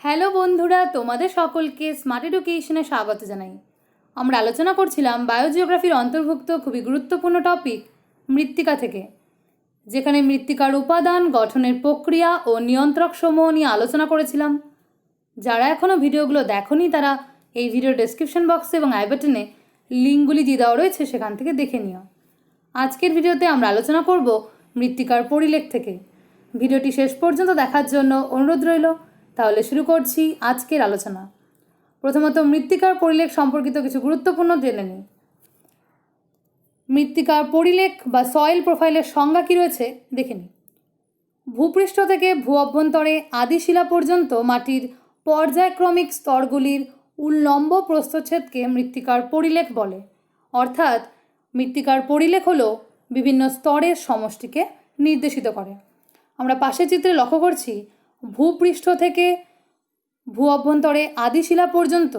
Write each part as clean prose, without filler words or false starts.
Hello বন্ধুরা, তোমাদের সকলকে স্মার্ট এডুকেশনে স্বাগত জানাই। আমরা আলোচনা করছিলাম বায়োজিওগ্রাফির অন্তর্ভুক্ত খুবই গুরুত্বপূর্ণ টপিক মৃত্তিকা থেকে, যেখানে মৃত্তিকার উপাদান, গঠনের প্রক্রিয়া ও নিয়ন্ত্রক সমূহ নিয়ে আলোচনা করেছিলাম। যারা এখনও ভিডিওগুলো দেখোনি তারা এই ভিডিও ডেসক্রিপশন বক্সে এবং আই বাটনে লিঙ্কগুলি দিয়ে দেওয়া রয়েছে, সেখান থেকে দেখে নিও। আজকের ভিডিওতে আমরা আলোচনা করব মৃত্তিকার পরিলেখ থেকে। ভিডিওটি শেষ পর্যন্ত দেখার জন্য অনুরোধ রইল। তাহলে শুরু করছি আজকের আলোচনা। প্রথমত মৃত্তিকার পরিলেখ সম্পর্কিত কিছু গুরুত্বপূর্ণ জেনে নিই। মৃত্তিকার পরিলেখ বা সয়েল প্রোফাইলের সংজ্ঞা কী রয়েছে দেখে নিই। ভূপৃষ্ঠ থেকে ভূ অভ্যন্তরে আদিশিলা পর্যন্ত মাটির পর্যায়ক্রমিক স্তরগুলির উল্লম্ব প্রস্থচ্ছেদকে মৃত্তিকার পরিলেখ বলে। অর্থাৎ মৃত্তিকার পরিলেখ হলো বিভিন্ন স্তরের সমষ্টিকে নির্দেশিত করে। আমরা পাশের চিত্রে লক্ষ্য করছি ভূপৃষ্ঠ থেকে ভূ অভ্যন্তরে আদিশিলা পর্যন্ত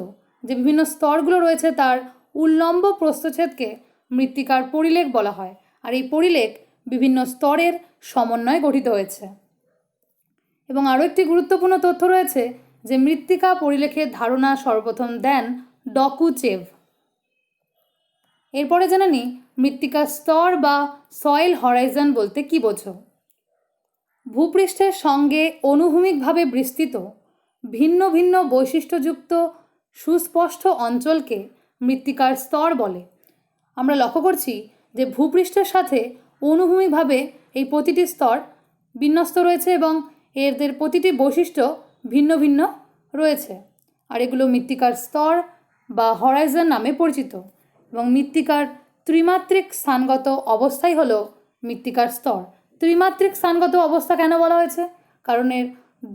যে বিভিন্ন স্তরগুলো রয়েছে তার উল্লম্ব প্রস্থচ্ছেদকে মৃত্তিকার পরিলেখ বলা হয়। আর এই পরিলেখ বিভিন্ন স্তরের সমন্বয়ে গঠিত হয়েছে। এবং আরও একটি গুরুত্বপূর্ণ তথ্য রয়েছে যে মৃত্তিকা পরিলেখের ধারণা সর্বপ্রথম দেন ডকুচেভ। এরপরে জেনে নিই মৃত্তিকার স্তর বা সয়েল হরাইজন বলতে কী বোঝো। ভূপৃষ্ঠের সঙ্গে অনুভূমিকভাবে বিস্তৃত ভিন্ন ভিন্ন বৈশিষ্ট্যযুক্ত সুস্পষ্ট অঞ্চলকে মৃত্তিকার স্তর বলে। আমরা লক্ষ্য করছি যে ভূপৃষ্ঠের সাথে অনুভূমিকভাবে এই প্রতিটি স্তর বিন্যস্ত রয়েছে এবং এদের প্রতিটি বৈশিষ্ট্য ভিন্ন ভিন্ন রয়েছে। আর এগুলো মৃত্তিকার স্তর বা হরাইজন নামে পরিচিত। এবং মৃত্তিকার ত্রিমাত্রিক স্থানগত অবস্থাই হলো মৃত্তিকার স্তর। ত্রিমাত্রিক স্থানগত অবস্থা কেন বলা হয়েছে? কারণ এর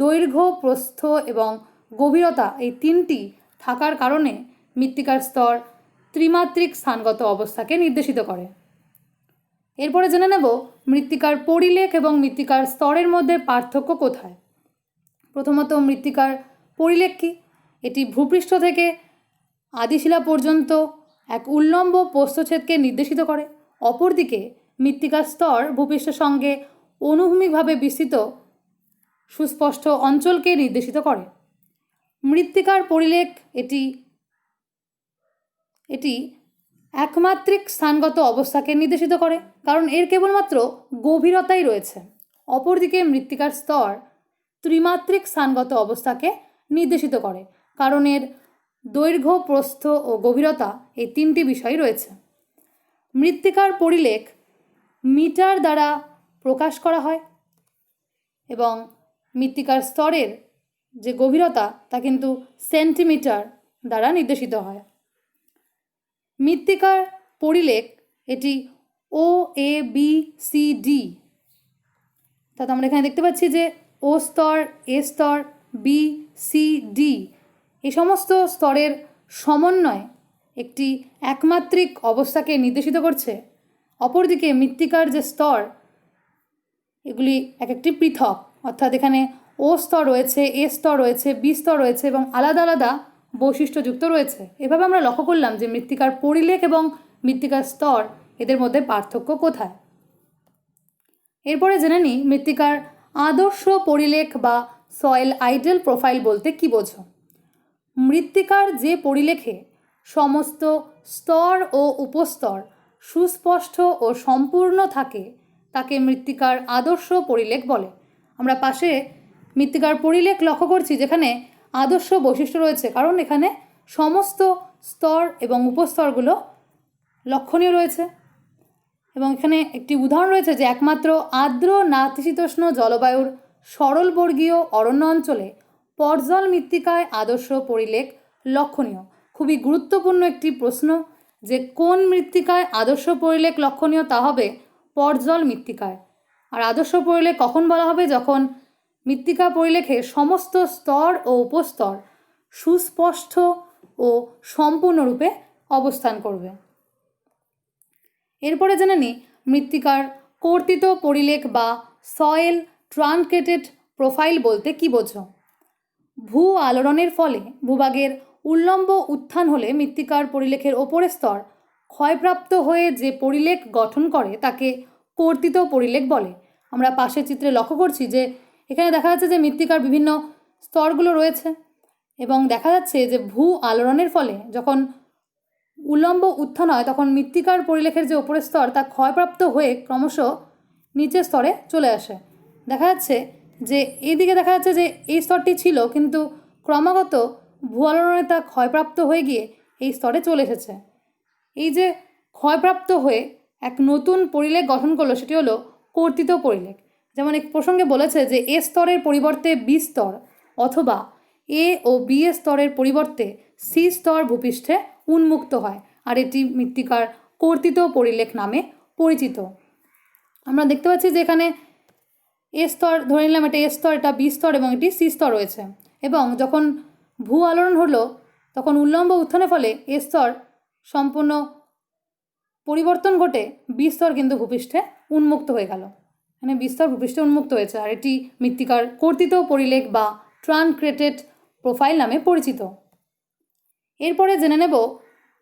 দৈর্ঘ্য, প্রস্থ এবং গভীরতা এই তিনটি থাকার কারণে মৃত্তিকার স্তর ত্রিমাত্রিক স্থানগত অবস্থাকে নির্দেশিত করে। এরপরে জেনে নেব মৃত্তিকার পরিলেখ এবং মৃত্তিকার স্তরের মধ্যে পার্থক্য কোথায়। প্রথমত মৃত্তিকার পরিলেখ কী? এটি ভূপৃষ্ঠ থেকে আদিশিলা পর্যন্ত এক উল্লম্ব প্রস্থচ্ছেদকে নির্দেশিত করে। অপরদিকে মৃত্তিকার স্তর ভূপৃষ্ঠের সঙ্গে অনুভূমিকভাবে বিস্তৃত সুস্পষ্ট অঞ্চলকে নির্দেশিত করে। মৃত্তিকার পরিলেখ এটি একমাত্রিক স্থানগত অবস্থাকে নির্দেশিত করে, কারণ এর কেবলমাত্র গভীরতাই রয়েছে। অপরদিকে মৃত্তিকার স্তর ত্রিমাত্রিক স্থানগত অবস্থাকে নির্দেশিত করে, কারণ এর দৈর্ঘ্য, প্রস্থ ও গভীরতা এই তিনটি বিষয় রয়েছে। মৃত্তিকার পরিলেখ মিটার দ্বারা প্রকাশ করা হয় এবং মৃত্তিকার স্তরের যে গভীরতা তা কিন্তু সেন্টিমিটার দ্বারা নির্দেশিত হয়। মৃত্তিকার পরিলেখ এটি ও এ বি সি ডি, তাতে আমরা এখানে দেখতে পাচ্ছি যে ও স্তর, এ স্তর, বি, সি, ডি এই সমস্ত স্তরের সমন্বয় একটি একমাত্রিক অবস্থাকে নির্দেশিত করছে। অপরদিকে মৃত্তিকার যে স্তর এগুলি এক একটি পৃথক, অর্থাৎ এখানে ও স্তর রয়েছে, এ স্তর রয়েছে, বি স্তর রয়েছে এবং আলাদা আলাদা বৈশিষ্ট্যযুক্ত রয়েছে। এভাবে আমরা লক্ষ্য করলাম যে মৃত্তিকার পরিলেখ এবং মৃত্তিকার স্তর এদের মধ্যে পার্থক্য কোথায়। এরপরে জেনে নিই মৃত্তিকার আদর্শ পরিলেখ বা সয়েল আইডিয়াল প্রোফাইল বলতে কী বোঝো। মৃত্তিকার যে পরিলেখে সমস্ত স্তর ও উপস্তর সুস্পষ্ট ও সম্পূর্ণ থাকে তাকে মৃত্তিকার আদর্শ পরিলেখ বলে। আমরা পাশে মৃত্তিকার পরিলেখ লক্ষ্য করছি যেখানে আদর্শ বৈশিষ্ট্য রয়েছে, কারণ এখানে সমস্ত স্তর এবং উপস্তরগুলো লক্ষণীয় রয়েছে। এবং এখানে একটি উদাহরণ রয়েছে যে একমাত্র আর্দ্র নাতিশীতোষ্ণ জলবায়ুর সরলবর্গীয় অরণ্য অঞ্চলে পর্জল মৃত্তিকায় আদর্শ পরিলেখ লক্ষণীয়। খুবই গুরুত্বপূর্ণ একটি প্রশ্ন যে কোন মৃত্তিকায় আদর্শ পরিলেখ লক্ষণীয়, তা হবে পর্জল মৃত্তিকায়। আর আদর্শ পরিলেখ কখন বলা হবে? যখন মৃত্তিকা পরিলেখে সমস্ত স্তর ও উপস্তর সুস্পষ্ট ও সম্পূর্ণরূপে অবস্থান করবে। এরপরে জেনে নিই মৃত্তিকার কর্তিত পরিলেখ বা সয়েল ট্রানকেটেড প্রোফাইল বলতে কী বোঝো। ভূ আলোড়নের ফলে ভূভাগের উল্লম্ব উত্থান হলে মৃত্তিকার পরিলেখের ওপরের স্তর ক্ষয়প্রাপ্ত হয়ে যে পরিলেখ গঠন করে তাকে কর্তিত পরিলেখ বলে। আমরা পাশের চিত্রে লক্ষ্য করছি যে এখানে দেখা যাচ্ছে যে মৃত্তিকার বিভিন্ন স্তরগুলো রয়েছে এবং দেখা যাচ্ছে যে ভূ আলোড়নের ফলে যখন উল্লম্ব উত্থান হয় তখন মৃত্তিকার পরিলেখের যে ওপরের স্তর তা ক্ষয়প্রাপ্ত হয়ে ক্রমশ নিচের স্তরে চলে আসে। দেখা যাচ্ছে যে এইদিকে দেখা যাচ্ছে যে এই স্তরটি ছিল, কিন্তু ক্রমাগত ভূ আলোড়নে তা ক্ষয়প্রাপ্ত হয়ে গিয়ে এই স্তরে চলে এসেছে। এই যে ক্ষয়প্রাপ্ত হয়ে এক নতুন পরিলেখ গঠন করলো সেটি হলো কর্তিত পরিলেখ। যেমন এক প্রসঙ্গে বলেছে যে এ স্তরের পরিবর্তে বি স্তর অথবা এ ও বি এর স্তরের পরিবর্তে সি স্তর ভূপৃষ্ঠে উন্মুক্ত হয়, আর এটি মৃত্তিকার কর্তিত পরিলেখ নামে পরিচিত। আমরা দেখতে পাচ্ছি যে এখানে এ স্তর ধরে নিলাম, এটা এ স্তর, এটা বি স্তর এবং এটি সি স্তর রয়েছে, এবং যখন ভূ আলোড়ন হলো তখন উল্লম্ব উত্থানের ফলে এ স্তর সম্পূর্ণ পরিবর্তন ঘটে বি স্তর কিন্তু ভূপৃষ্ঠে উন্মুক্ত হয়ে গেল। মানে বি স্তর ভূপৃষ্ঠে উন্মুক্ত হয়েছে, আর এটি মৃত্তিকার কর্তিত পরিলেখ বা ট্রানক্রেটেড প্রোফাইল নামে পরিচিত। এরপরে জেনে নেব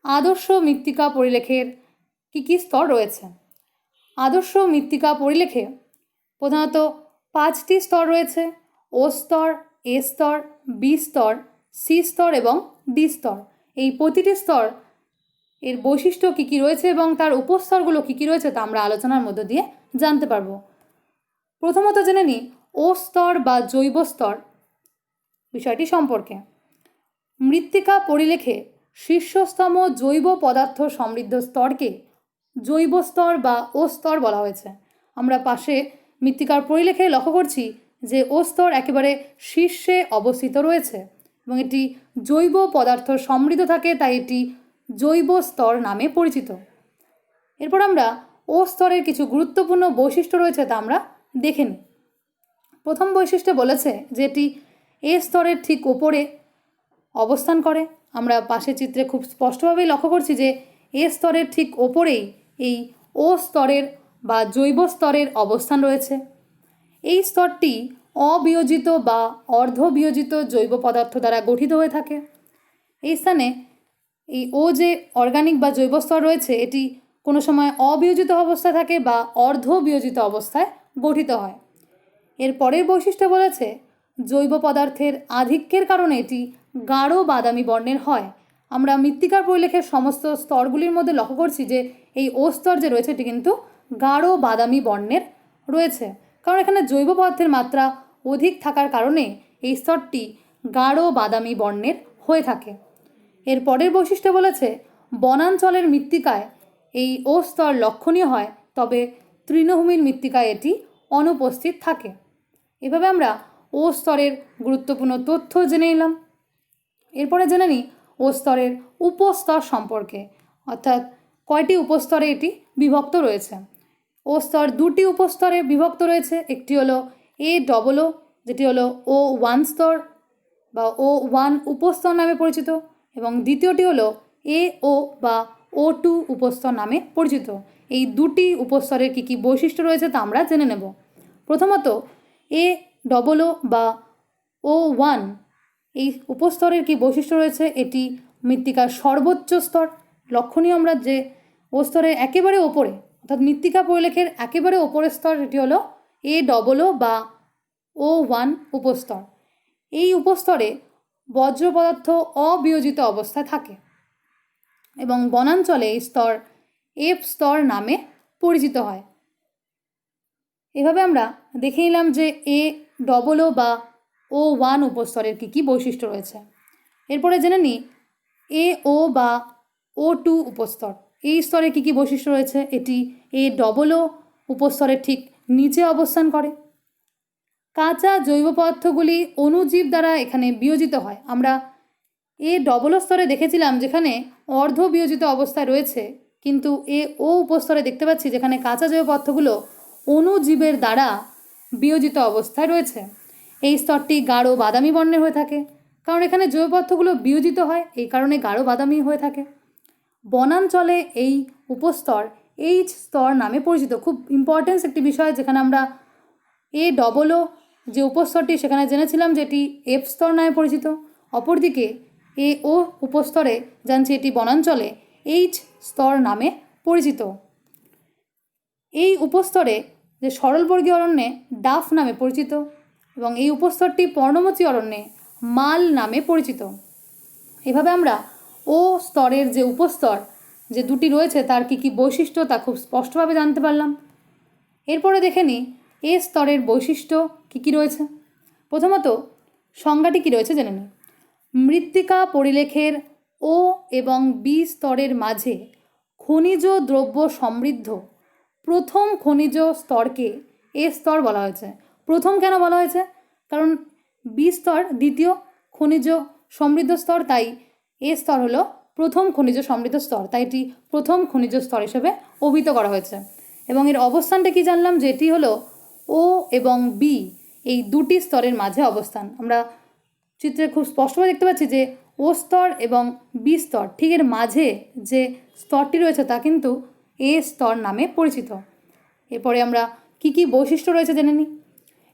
আদর্শ মৃত্তিকা পরিলেখের কী স্তর রয়েছে। আদর্শ মৃত্তিকা পরিলেখে প্রধানত 5টি স্তর রয়েছে: ও স্তর, এ স্তর, বি স্তর, সি স্তর এবং ডি স্তর। এই প্রতিটি স্তর এর বৈশিষ্ট্য কী রয়েছে এবং তার উপস্তরগুলো কী রয়েছে তা আমরা আলোচনার মধ্য দিয়ে জানতে পারব। প্রথমত জেনে নিই ও স্তর বা জৈব স্তর বিষয়টি সম্পর্কে। মৃত্তিকা পরিলেখে শীর্ষস্তম জৈব পদার্থ সমৃদ্ধ স্তরকে জৈব স্তর বা ও স্তর বলা হয়েছে। আমরা পাশে মৃত্তিকার পরিলেখে লক্ষ্য করছি যে ও স্তর একেবারে শীর্ষে অবস্থিত রয়েছে এবং এটি জৈব পদার্থ সমৃদ্ধ থাকে, তাই এটি জৈব স্তর নামে পরিচিত। এরপর আমরা ও স্তরের কিছু গুরুত্বপূর্ণ বৈশিষ্ট্য রয়েছে তা আমরা দেখে নিই। প্রথম বৈশিষ্ট্যে বলেছে যে এটি এ স্তরের ঠিক ওপরে অবস্থান করে। আমরা পাশের চিত্রে খুব স্পষ্টভাবেই লক্ষ্য করছি যে এ স্তরের ঠিক ওপরেই এই ও স্তরের বা জৈব স্তরের অবস্থান রয়েছে। এই স্তরটি অবিয়োজিত বা অর্ধবিয়োজিত জৈব পদার্থ দ্বারা গঠিত হয়ে থাকে। এই স্থানে এই ও যে অর্গানিক বা জৈব স্তর রয়েছে এটি কোনো সময় অবিয়োজিত অবস্থায় থাকে বা অর্ধবিয়োজিত অবস্থায় গঠিত হয়। এর পরের বৈশিষ্ট্য বলেছে জৈব পদার্থের আধিক্যের কারণে এটি গাঢ় বাদামি বর্ণের হয়। আমরা মৃত্তিকার পরিলেখের সমস্ত স্তরগুলির মধ্যে লক্ষ্য করছি যে এই ও স্তর যে রয়েছে এটি কিন্তু গাঢ় বাদামি বর্ণের রয়েছে, কারণ এখানে জৈব পদার্থের মাত্রা অধিক থাকার কারণে এই স্তরটি গাঢ় বাদামি বর্ণের হয়ে থাকে। এর পরের বৈশিষ্ট্য বলেছে বনাঞ্চলের মৃত্তিকায় এই ও স্তর লক্ষণীয় হয়, তবে তৃণভূমির মৃত্তিকায় এটি অনুপস্থিত থাকে। এভাবে আমরা ও স্তরের গুরুত্বপূর্ণ তথ্য জেনে নিলাম। এরপরে জেনে নিই ও স্তরের উপস্তর সম্পর্কে, অর্থাৎ কয়টি উপস্তরে এটি বিভক্ত রয়েছে। ও স্তর 2টি উপস্তরে বিভক্ত রয়েছে। একটি হলো এ ডবল ও, যেটি হলো O1 স্তর বা O1 উপস্তর নামে পরিচিত, এবং দ্বিতীয়টি হলো AO বা O2 উপস্তর নামে পরিচিত। এই 2টি উপস্তরের কী বৈশিষ্ট্য রয়েছে তা আমরা জেনে নেব। প্রথমত এ ডবল ও বা O1 এই উপস্তরের কী বৈশিষ্ট্য রয়েছে, এটি মৃত্তিকার সর্বোচ্চ স্তর। লক্ষণীয় আমরা যে ও স্তরের একেবারে ওপরে, অর্থাৎ মৃত্তিকা পরিলেখের একেবারে ওপরের স্তর এটি হলো এ ডবল ও বা O1 উপস্তর। এই উপস্তরে বজ্র পদার্থ অবিয়োজিত অবস্থায় থাকে এবং বনাঞ্চলে এই স্তর এফ স্তর নামে পরিচিত হয়। এভাবে আমরা দেখে নিলাম যে এ ডবল ও বা O1 উপস্তরের কী বৈশিষ্ট্য রয়েছে। এরপরে জেনে নিই AO বা O2 উপস্তর। এই স্তরে কী বৈশিষ্ট্য রয়েছে। এটি এ ডবল ও উপস্তরের ঠিক নিচে অবস্থান করে। কাঁচা জৈব পদার্থগুলি অণুজীব দ্বারা এখানে বিয়োজিত হয়। আমরা এ ডবল ও স্তরে দেখেছিলাম যেখানে অর্ধ বিয়োজিত অবস্থায় রয়েছে, কিন্তু এ ও উপস্তরে দেখতে পাচ্ছি যেখানে কাঁচা জৈব পদার্থগুলো অণুজীবের দ্বারা বিয়োজিত অবস্থায় রয়েছে। এই স্তরটি গাঢ় বাদামি বর্ণের হয়ে থাকে, কারণ এখানে জৈব পদার্থগুলো বিয়োজিত হয়, এই কারণে গাঢ় বাদামি হয়ে থাকে। বনাঞ্চলে এই উপস্তর এইচ স্তর নামে পরিচিত। খুব ইম্পর্টেন্স একটি বিষয়, যেখানে আমরা এ ডবল ও যে উপস্তরটি সেখানে জেনেছিলাম যে এটি এফ স্তর নামে পরিচিত। অপরদিকে এ ও উপস্তরে জানছি এটি বনাঞ্চলে এইচ স্তর নামে পরিচিত। এই উপস্তরে যে সরলবর্গীয় অরণ্যে ডাফ নামে পরিচিত, এবং এই উপস্তরটি পর্ণমোচী অরণ্যে মাল নামে পরিচিত। এভাবে আমরা ও স্তরের যে উপস্তর যে দুটি রয়েছে তার কী কী বৈশিষ্ট্য তা খুব স্পষ্টভাবে জানতে পারলাম। এরপরে দেখে নিই এ স্তরের বৈশিষ্ট্য কী কী রয়েছে। প্রথমত সংজ্ঞাটি কী রয়েছে জেনে নিই। মৃত্তিকা পরিলেখের ও এবং বি স্তরের মাঝে খনিজ দ্রব্য সমৃদ্ধ প্রথম খনিজ স্তরকে এ স্তর বলা হয়েছে। প্রথম কেন বলা হয়েছে? কারণ বি স্তর দ্বিতীয় খনিজ সমৃদ্ধ স্তর, তাই এ স্তর হলো প্রথম খনিজ সমৃদ্ধ স্তর, তাই এটি প্রথম খনিজ স্তর হিসেবে অভিহিত করা হয়েছে। এবং এর অবস্থানটা কি জানলাম যে এটি হলো ও এবং বি এই দুটি স্তরের মাঝে অবস্থান। আমরা চিত্রে খুব স্পষ্টভাবে দেখতে পাচ্ছি যে ও স্তর এবং বি স্তর ঠিক এর মাঝে যে স্তরটি রয়েছে তা কিন্তু এ স্তর নামে পরিচিত। এরপরে আমরা কি কি বৈশিষ্ট্য রয়েছে জেনে নিই।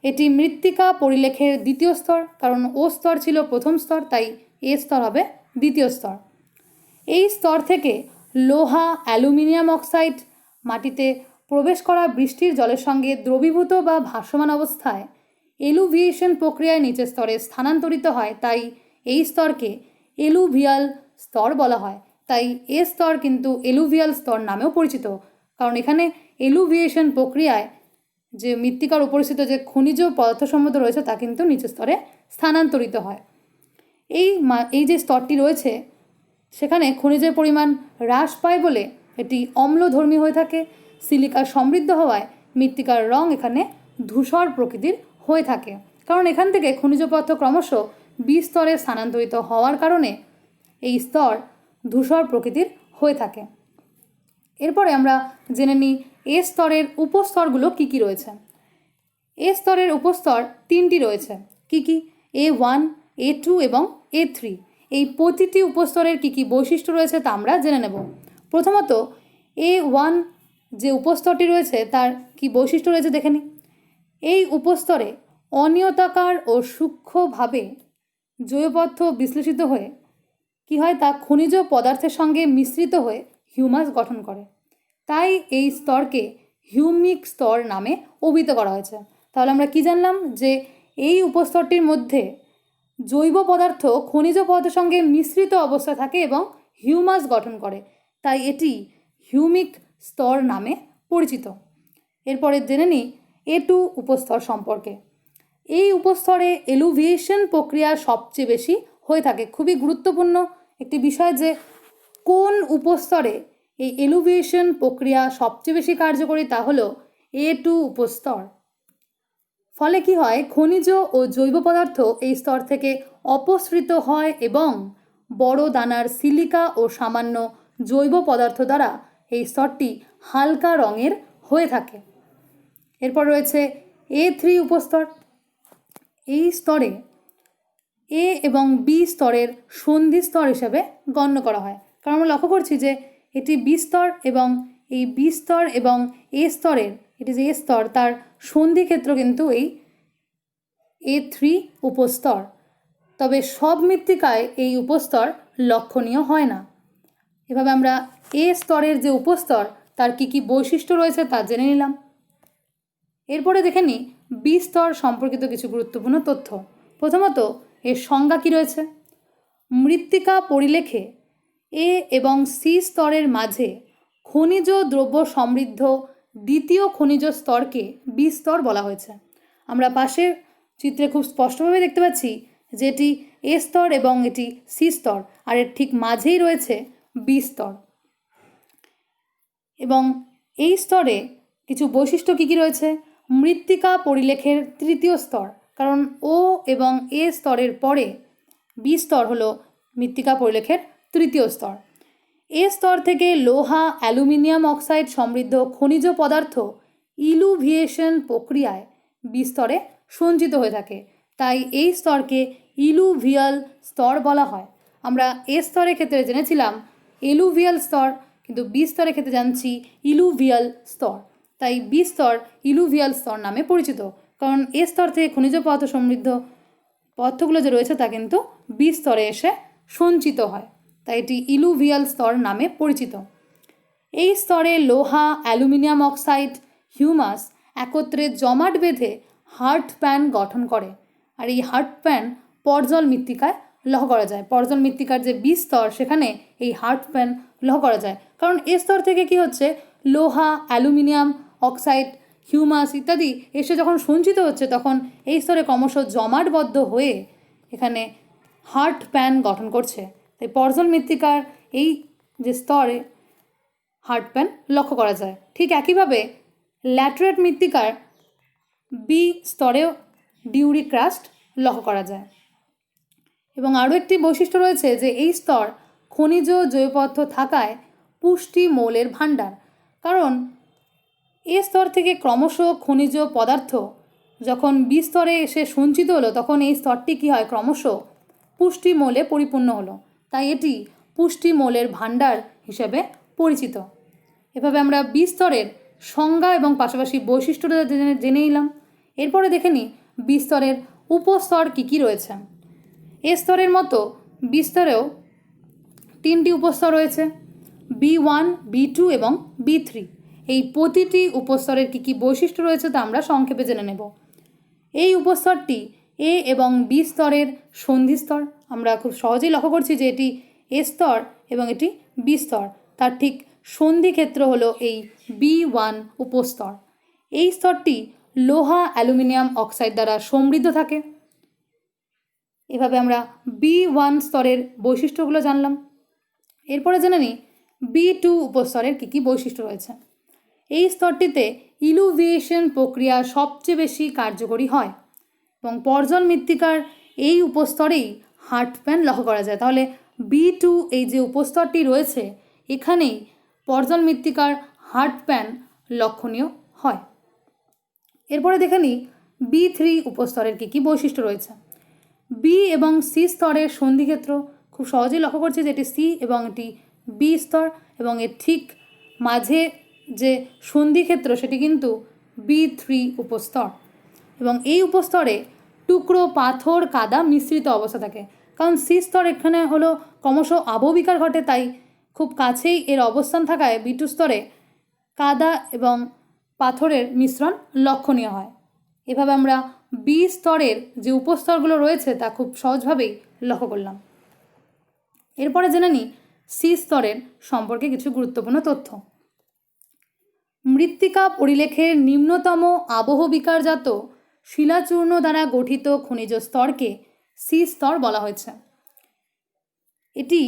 এটি মৃত্তিকা পরিলেখের দ্বিতীয় স্তর, কারণ ও স্তর ছিল প্রথম স্তর, তাই এ স্তর হবে দ্বিতীয় স্তর। এই স্তর থেকে লোহা, অ্যালুমিনিয়াম অক্সাইড মাটিতে প্রবেশ করা বৃষ্টির জলের সঙ্গে দ্রবীভূত বা ভাসমান অবস্থায় এলুভিয়েশন প্রক্রিয়ায় নিচের স্তরে স্থানান্তরিত হয়, তাই এই স্তরকে এলুভিয়াল স্তর বলা হয়। তাই এ স্তর কিন্তু এলুভিয়াল স্তর নামেও পরিচিত, কারণ এখানে এলুভিয়েশন প্রক্রিয়ায় যে মৃত্তিকার উপরিস্থিত যে খনিজ পদার্থ সমৃদ্ধ রয়েছে তা কিন্তু নিচের স্তরে স্থানান্তরিত হয়। এই যে স্তরটি রয়েছে সেখানে খনিজের পরিমাণ হ্রাস পায় বলে এটি অম্লধর্মী হয়ে থাকে। সিলিকা সমৃদ্ধ হওয়ায় মৃত্তিকার রং এখানে ধূসর প্রকৃতির হয়ে থাকে, কারণ এখান থেকে খনিজ পদার্থ ক্রমশ বি স্তরে স্থানান্তরিত হওয়ার কারণে এই স্তর ধূসর প্রকৃতির হয়ে থাকে। এরপরে আমরা জেনে নিই এ স্তরের উপস্তরগুলো কী কী রয়েছে। এ স্তরের উপস্তর তিনটি রয়েছে। কি কি? A1, A2 এবং A3। এই প্রতিটি উপস্তরের কী কী বৈশিষ্ট্য রয়েছে তা আমরা জেনে নেব। প্রথমত A1 যে উপস্তরটি রয়েছে তার কি বৈশিষ্ট্য রয়েছে দেখে নিই। এই উপস্তরে অনিয়তাকার ও সূক্ষ্মভাবে জৈব পদার্থ বিশ্লেষিত হয়ে কি হয়, তা খনিজ পদার্থের সঙ্গে মিশ্রিত হয়ে হিউমাস গঠন করে, তাই এই স্তরকে হিউমিক স্তর নামে অভিহিত করা হয়েছে। তাহলে আমরা কি জানলাম যে এই উপস্তরটির মধ্যে জৈব পদার্থ খনিজ পদার্থের সঙ্গে মিশ্রিত অবস্থায় থাকে এবং হিউমাস গঠন করে, তাই এটি হিউমিক স্তর নামে পরিচিত। এরপরে জেনে নিই A2 উপস্তর সম্পর্কে। এই উপস্তরে এলুভিয়েশন প্রক্রিয়া সবচেয়ে বেশি হয়ে থাকে। খুবই গুরুত্বপূর্ণ একটি বিষয় যে কোন উপস্তরে এই এলুভিয়েশন প্রক্রিয়া সবচেয়ে বেশি কার্যকরী, তা হলো A2 উপস্তর। ফলে কি হয়, খনিজ ও জৈব পদার্থ এই স্তর থেকে অপসৃত হয় এবং বড় দানার সিলিকা ও সামান্য জৈব পদার্থ দ্বারা এই স্তরটি হালকা রঙের হয়ে থাকে। এরপর রয়েছে A3 উপস্তর। এই স্তরে এ এবং বি স্তরের সন্ধি স্তর হিসেবে গণ্য করা হয়, কারণ আমরা লক্ষ্য করছি যে এটি বি স্তর এবং এই বি স্তর এবং এ স্তরের এটি যে এ স্তর তার সন্ধি ক্ষেত্র কিন্তু এই A3 উপস্তর। তবে সব মৃত্তিকায় এই উপস্তর লক্ষণীয় হয় না। এভাবে আমরা এ স্তরের যে উপস্তর তার কী কী বৈশিষ্ট্য রয়েছে তা জেনে নিলাম। এরপরে দেখে নিই বি স্তর সম্পর্কিত কিছু গুরুত্বপূর্ণ তথ্য। প্রথমত এর সংজ্ঞা কী রয়েছে। মৃত্তিকা পরিলেখে এ এবং সি স্তরের মাঝে খনিজ দ্রব্য সমৃদ্ধ দ্বিতীয় খনিজ স্তরকে বি স্তর বলা হয়েছে। আমরা পাশের চিত্রে খুব স্পষ্টভাবে দেখতে পাচ্ছি যে এটি এ স্তর এবং এটি সি স্তর, আর এর ঠিক মাঝেই রয়েছে বি স্তর। এবং এই স্তরে কিছু বৈশিষ্ট্য কী কী রয়েছে। মৃত্তিকা পরিলেখের তৃতীয় স্তর, কারণ ও এবং এ স্তরের পরে বি স্তর হলো মৃত্তিকা পরিলেখের তৃতীয় স্তর। এ স্তর থেকে লোহা, অ্যালুমিনিয়াম অক্সাইড সমৃদ্ধ খনিজ পদার্থ ইলুভিয়েশন প্রক্রিয়ায় বি স্তরে সঞ্চিত হয়ে থাকে, তাই এই স্তরকে ইলুভিয়াল স্তর বলা হয়। আমরা এ স্তরের ক্ষেত্রে জেনেছিলাম এলুভিয়াল স্তর, কিন্তু বি স্তরের ক্ষেত্রে জানছি ইলুভিয়াল স্তর, তাই বি স্তর ইলুভিয়াল স্তর নামে পরিচিত, কারণ এ স্তর থেকে খনিজ পদার্থ সমৃদ্ধ পদার্থগুলো যে রয়েছে তা কিন্তু বি স্তরে এসে সঞ্চিত হয়, তাই এটি ইলুভিয়াল স্তর নামে পরিচিত। এই স্তরে লোহা, অ্যালুমিনিয়াম অক্সাইড, হিউমাস একত্রে জমাট বেঁধে হার্ট প্যান গঠন করে। আর এই হার্ট প্যান পর্জল মৃত্তিকায় লহ করা যায়। পর্জল মৃত্তিকার যে বি স্তর সেখানে এই হার্ট প্যান লহ করা যায়, কারণ এ স্তর থেকে কি হচ্ছে, লোহা, অ্যালুমিনিয়াম অক্সাইড, হিউমাস ইত্যাদি এসে যখন সঞ্চিত হচ্ছে তখন এই স্তরে ক্রমশ জমাটবদ্ধ হয়ে এখানে হার্ট প্যান গঠন করছে। তাই পর্জল মৃত্তিকার এই যে স্তরে হার্ট প্যান লক্ষ্য করা যায়। ঠিক একইভাবে ল্যাটেরাইট মৃত্তিকার বি স্তরেও ডিউরি ক্রাস্ট লক্ষ্য করা যায়। এবং আরও একটি বৈশিষ্ট্য রয়েছে যে এই স্তর খনিজ জৈব পদার্থ থাকায় পুষ্টি মৌলের ভাণ্ডার, কারণ এ স্তর থেকে ক্রমশ খনিজ পদার্থ যখন বি স্তরে এসে সঞ্চিত হলো তখন এই স্তরটি কী হয়, ক্রমশ পুষ্টি মৌলে পরিপূর্ণ হলো, তাই এটি পুষ্টি মৌলের ভাণ্ডার হিসেবে পরিচিত। এভাবে আমরা বি স্তরের সংজ্ঞা এবং পাশাপাশি বৈশিষ্ট্যটা জেনে নিলাম। এরপরে দেখে নিই বি স্তরের উপস্তর কী কী রয়েছে। এ স্তরের মতো বি স্তরেও 3টি উপস্তর রয়েছে, B1, B2 এবং B3। এই প্রতিটি উপস্তরের কী কী বৈশিষ্ট্য রয়েছে তা আমরা সংক্ষেপে জেনে নেব। এই উপস্তরটি এ এবং বি স্তরের সন্ধিস্তর। আমরা খুব সহজেই লক্ষ্য করছি যে এটি এ স্তর এবং এটি বি স্তর, তার ঠিক সন্ধি ক্ষেত্র হলো এই B1 উপস্তর। এই স্তরটি লোহা, অ্যালুমিনিয়াম অক্সাইড দ্বারা সমৃদ্ধ থাকে। এভাবে আমরা B1 স্তরের বৈশিষ্ট্যগুলো জানলাম। এরপরে জেনে নিই B2 উপস্তরের কী কী বৈশিষ্ট্য রয়েছে। এই স্তরটিতে ইলুভিয়েশন প্রক্রিয়া সবচেয়ে বেশি কার্যকরী হয় এবং পর্জল মৃত্তিকার এই উপস্তরেই হার্ট প্যান লক্ষ্য করা যায়। তাহলে B2 এই যে উপস্তরটি রয়েছে এখানেই পর্জল মৃত্তিকার হার্ট প্যান লক্ষণীয় হয়। এরপরে দেখে নিই B3 উপস্তরের কী কী বৈশিষ্ট্য রয়েছে। বি এবং সি স্তরের সন্ধিক্ষেত্র খুব সহজেই লক্ষ্য করছি যে এটি সি এবং এটি বি স্তর, এবং এর ঠিক মাঝে যে সন্ধিক্ষেত্র সেটি কিন্তু B3 উপস্তর। এবং এই উপস্তরে টুকরো পাথর কাদা মিশ্রিত অবস্থা থাকে, কারণ সি স্তর এখানে হলো ক্রমশ আবহবিকার ঘটে, তাই খুব কাছেই এর অবস্থান থাকায় B2 স্তরে কাদা এবং পাথরের মিশ্রণ লক্ষণীয় হয়। এভাবে আমরা বি স্তরের যে উপস্তরগুলো রয়েছে তা খুব সহজভাবেই লক্ষ্য করলাম। এরপরে জেনে নিই সি স্তরের সম্পর্কে কিছু গুরুত্বপূর্ণ তথ্য। মৃত্তিকা পরিলেখের নিম্নতম আবহবিকারজাত শিলাচূর্ণ দ্বারা গঠিত খনিজ স্তরকে সি স্তর বলা হয়েছে। এটি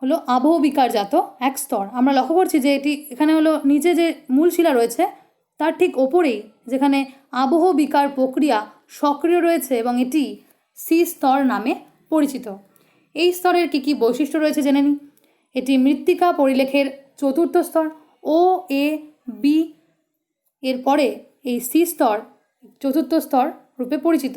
হলো আবহবিকারজাত এক স্তর। আমরা লক্ষ্য করছি যে এটি এখানে হলো নিচে যে মূল শিলা রয়েছে তার ঠিক ওপরেই যেখানে আবহবিকার প্রক্রিয়া সক্রিয় রয়েছে এবং এটি সি স্তর নামে পরিচিত। এই স্তরের কী কী বৈশিষ্ট্য রয়েছে জেনে নিই। এটি মৃত্তিকা পরিলেখের চতুর্থ স্তর, ও এ বি এরপরে এই সি স্তর চতুর্থ স্তর রূপে পরিচিত।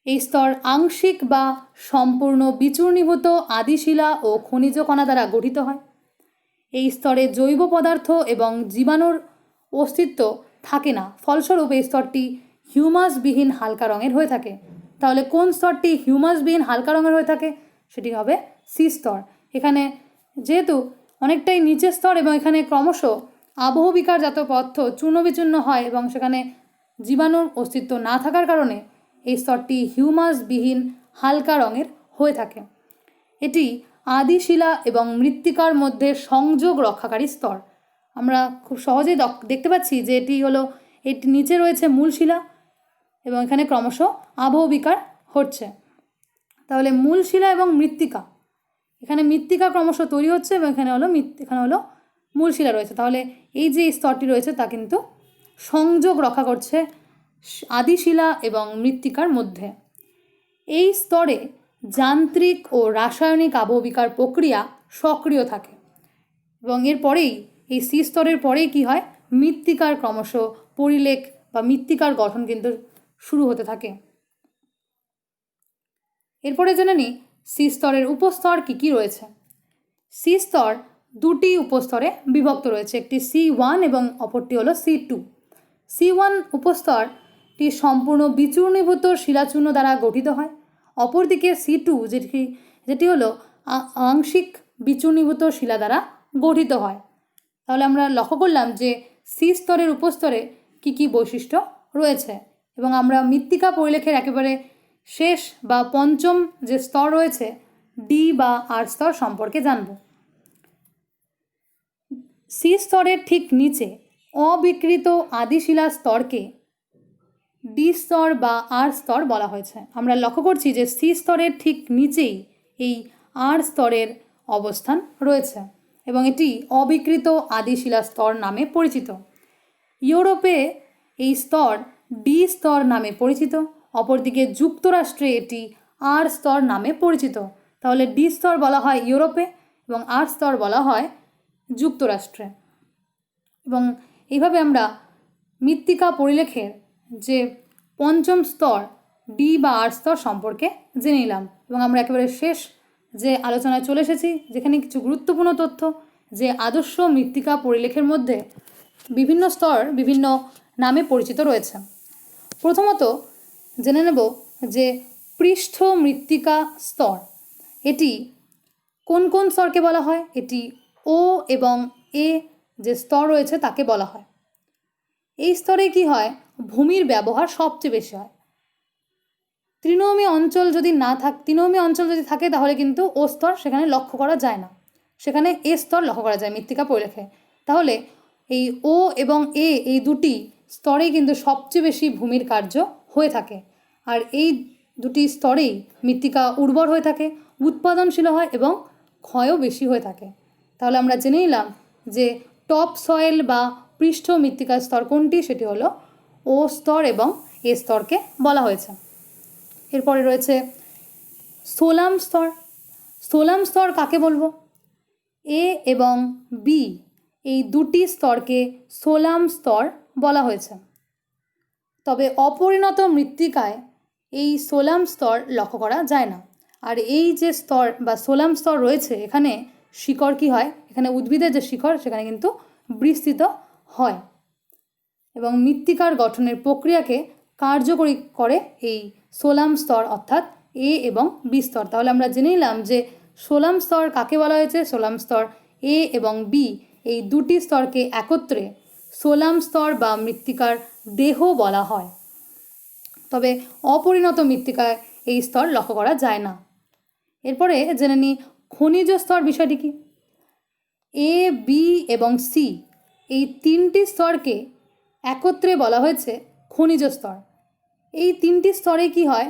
এই স্তর আংশিক বা সম্পূর্ণ বিচূর্ণীভূত আদিশিলা ও খনিজ কণা দ্বারা গঠিত হয়। এই স্তরে জৈব পদার্থ এবং জীবাণুর অস্তিত্ব থাকে না, ফলস্বরূপ এই স্তরটি হিউমাসবিহীন হালকা রঙের হয়ে থাকে। তাহলে কোন স্তরটি হিউমাসবিহীন হালকা রঙের হয়ে থাকে, সেটি হবে সি স্তর। এখানে যেহেতু অনেকটাই নিচের স্তর এবং এখানে ক্রমশ আবহবিকারজাত পদার্থ চূর্ণবিচূর্ণ হয় এবং সেখানে জীবাণুর অস্তিত্ব না থাকার কারণে এই স্তরটি হিউমাসবিহীন হালকা রঙের হয়ে থাকে। এটি আদিশিলা এবং মৃত্তিকার মধ্যে সংযোগ রক্ষাকারী স্তর। আমরা খুব সহজেই দেখতে পাচ্ছি যে এটি হলো এটি নিচে রয়েছে মূল শিলা এবং এখানে ক্রমশ আবহবিকার হচ্ছে। তাহলে মূল শিলা এবং মৃত্তিকা, এখানে মৃত্তিকা ক্রমশ তৈরি হচ্ছে এবং এখানে হলো মূল শিলা রয়েছে। তাহলে এই যে স্তরটি রয়েছে তা কিন্তু সংযোগ রক্ষা করছে আদিশিলা এবং মৃত্তিকার মধ্যে। এই স্তরে যান্ত্রিক ও রাসায়নিক আবহবিকার প্রক্রিয়া সক্রিয় থাকে এবং এরপরেই এই সি স্তরের পরেই কী হয়, মৃত্তিকার ক্রমশ পরিলেখ বা মৃত্তিকার গঠন কিন্তু শুরু হতে থাকে। এরপরে জেনে নিই সি স্তরের উপস্তর কী কী রয়েছে। সি স্তর 2টি উপস্তরে বিভক্ত রয়েছে, একটি C1 এবং অপরটি হলো C2। C1 উপস্তরটি সম্পূর্ণ বিচূর্ণীভূত শিলাচূর্ণ দ্বারা গঠিত হয়, অপরদিকে C2 যেটি হলো আংশিক বিচূর্ণীভূত শিলা দ্বারা গঠিত হয়। তাহলে আমরা লক্ষ্য করলাম যে সি স্তরের উপস্তরে কী কী বৈশিষ্ট্য রয়েছে এবং আমরা মৃত্তিকা পরিলেখের একেবারে শেষ বা পঞ্চম যে স্তর রয়েছে ডি বা আর স্তর সম্পর্কে জানব। সি স্তরের ঠিক নিচে অবিকৃত আদিশিলা স্তরকে ডি স্তর বা আর স্তর বলা হয়েছে। আমরা লক্ষ্য করছি যে সি স্তরের ঠিক নিচেই এই আর স্তরের অবস্থান রয়েছে এবং এটি অবিকৃত আদিশিলা স্তর নামে পরিচিত। ইউরোপে এই স্তর ডি স্তর নামে পরিচিত, অপরদিকে যুক্তরাষ্ট্রে এটি আর স্তর নামে পরিচিত। তাহলে ডি স্তর বলা হয় ইউরোপে এবং আর স্তর বলা হয় যুক্তরাষ্ট্রে। এবং এইভাবে আমরা মৃত্তিকা পরিলেখের যে পঞ্চম স্তর ডি বা আর স্তর সম্পর্কে জেনে নিলাম এবং আমরা একেবারে শেষ যে আলোচনায় চলে এসেছি, যেখানে কিছু গুরুত্বপূর্ণ তথ্য যে আদর্শ মৃত্তিকা পরিলেখের মধ্যে বিভিন্ন স্তর বিভিন্ন নামে পরিচিত রয়েছে। প্রথমত জেনে নেব যে পৃষ্ঠ মৃত্তিকা স্তর, এটি কোন কোন স্তরকে বলা হয়? এটি ও এবং এ যে স্তর রয়েছে তাকে বলা হয়। এই স্তরে কি হয়, ভূমির ব্যবহার সবচেয়ে বেশি হয়। তৃণভূমি অঞ্চল যদি থাকে তাহলে কিন্তু ও স্তর সেখানে লক্ষ্য করা যায় না, সেখানে এ স্তর লক্ষ্য করা যায় মৃত্তিকা পরিলেখে। তাহলে এই ও এবং এ এই দুটি স্তরেই কিন্তু সবচেয়ে বেশি ভূমির কার্য হয়ে থাকে, আর এই দুটি স্তরেই মৃত্তিকা উর্বর হয়ে থাকে, উৎপাদনশীল হয় এবং ক্ষয়ও বেশি হয়ে থাকে। তাহলে আমরা জেনে নিলাম যে টপ সয়েল বা পৃষ্ঠ মৃত্তিকার স্তর কোনটি, সেটি হলো ও স্তর এবং এ স্তরকে বলা হয়েছে। এরপরে রয়েছে সোলাম স্তর। সোলাম স্তর কাকে বলবো? এ এবং বি এই দুটি স্তরকে সোলাম স্তর বলা হয়েছে। তবে অপরিণত মৃত্তিকায় এই সোলাম স্তর লক্ষ্য করা যায় না। আর এই যে স্তর বা সোলাম স্তর রয়েছে, এখানে শিকড় কী হয়, এখানে উদ্ভিদের যে শিকড় সেখানে কিন্তু বিস্তৃত হয় এবং মৃত্তিকার গঠনের প্রক্রিয়াকে কার্যকরী করে এই সোলাম স্তর অর্থাৎ এ এবং বি স্তর। তাহলে আমরা জেনে নিলাম যে সোলাম স্তর কাকে বলা হয়েছে। সোলাম স্তর এ এবং বি এই দুটি স্তরকে একত্রে সোলাম স্তর বা মৃত্তিকার দেহ বলা হয়। তবে অপরিণত মৃত্তিকায় এই স্তর লক্ষ্য করা যায় না। এরপরে জেনে নিই খনিজ স্তর বিষয়টি কি। এ, বি এবং সি এই তিনটি স্তরকে একত্রে বলা হয়েছে খনিজ স্তর। এই তিনটি স্তরে কি হয়,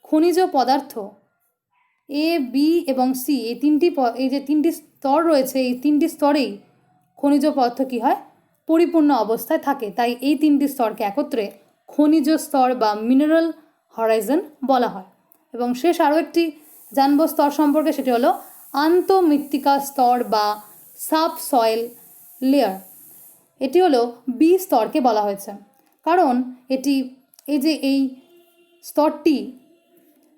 খনিজ পদার্থ এ, বি এবং সি এই যে তিনটি স্তর রয়েছে, এই তিনটি স্তরেই খনিজ পদার্থ কী হয়, পরিপূর্ণ অবস্থায় থাকে। তাই এই তিনটি স্তরকে একত্রে খনিজ স্তর বা মিনারেল হরাইজন বলা হয়। এবং শেষ আরও একটি জানব স্তর সম্পর্কে, সেটি হলো আন্তঃমৃত্তিকা স্তর বা সাব সয়েল লেয়ার। এটি হলো বি স্তরকে বলা হয়েছে, কারণ এই স্তরটি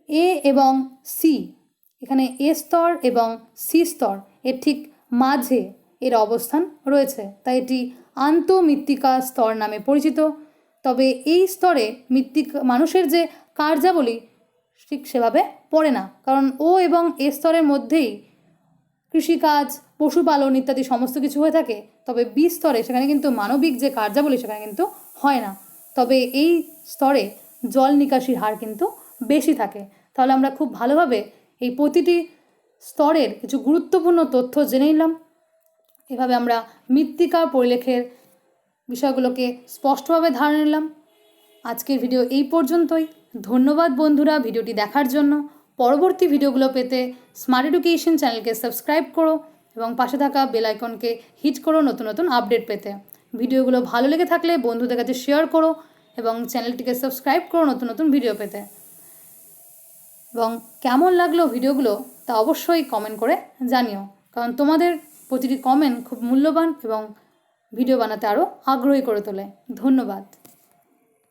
এ এবং সি, এখানে এ স্তর এবং সি স্তর এর ঠিক মাঝে এর অবস্থান রয়েছে, তাই এটি আন্তঃমৃত্তিকা স্তর নামে পরিচিত। তবে এই স্তরে মানুষের যে কার্যাবলী ঠিক সেভাবে পড়ে না, কারণ ও এবং এ স্তরের মধ্যেই কৃষিকাজ, পশুপালন ইত্যাদি সমস্ত কিছু হয়ে থাকে। তবে বি স্তরে সেখানে কিন্তু মানবিক যে কার্যাবলী সেখানে কিন্তু হয় না। তবে এই স্তরে জল নিকাশির হার কিন্তু বেশি থাকে। তাহলে আমরা খুব ভালোভাবে এই প্রতিটি স্তরের কিছু গুরুত্বপূর্ণ তথ্য জেনে নিলাম। এভাবে আমরা মৃত্তিকা পরিলেখের বিষয়গুলোকে স্পষ্টভাবে ধারণা নিলাম। আজকের ভিডিও এই পর্যন্তই। ধন্যবাদ বন্ধুরা ভিডিওটি দেখার জন্য। পরবর্তী ভিডিওগুলো পেতে স্মার্ট এডুকেশন চ্যানেলকে সাবস্ক্রাইব করো এবং পাশে থাকা বেল আইকনকে হিট করো নতুন নতুন আপডেট পেতে। ভিডিওগুলো ভালো লেগে থাকলে বন্ধুদের কাছে শেয়ার করো এবং চ্যানেলটিকে সাবস্ক্রাইব করো নতুন নতুন ভিডিও পেতে। এবং কেমন লাগলো ভিডিওগুলো তা অবশ্যই কমেন্ট করে জানিও, কারণ তোমাদের প্রতিটি কমেন্ট খুব মূল্যবান এবং ভিডিও বানাতে আরও আগ্রহী করে তোলে। ধন্যবাদ।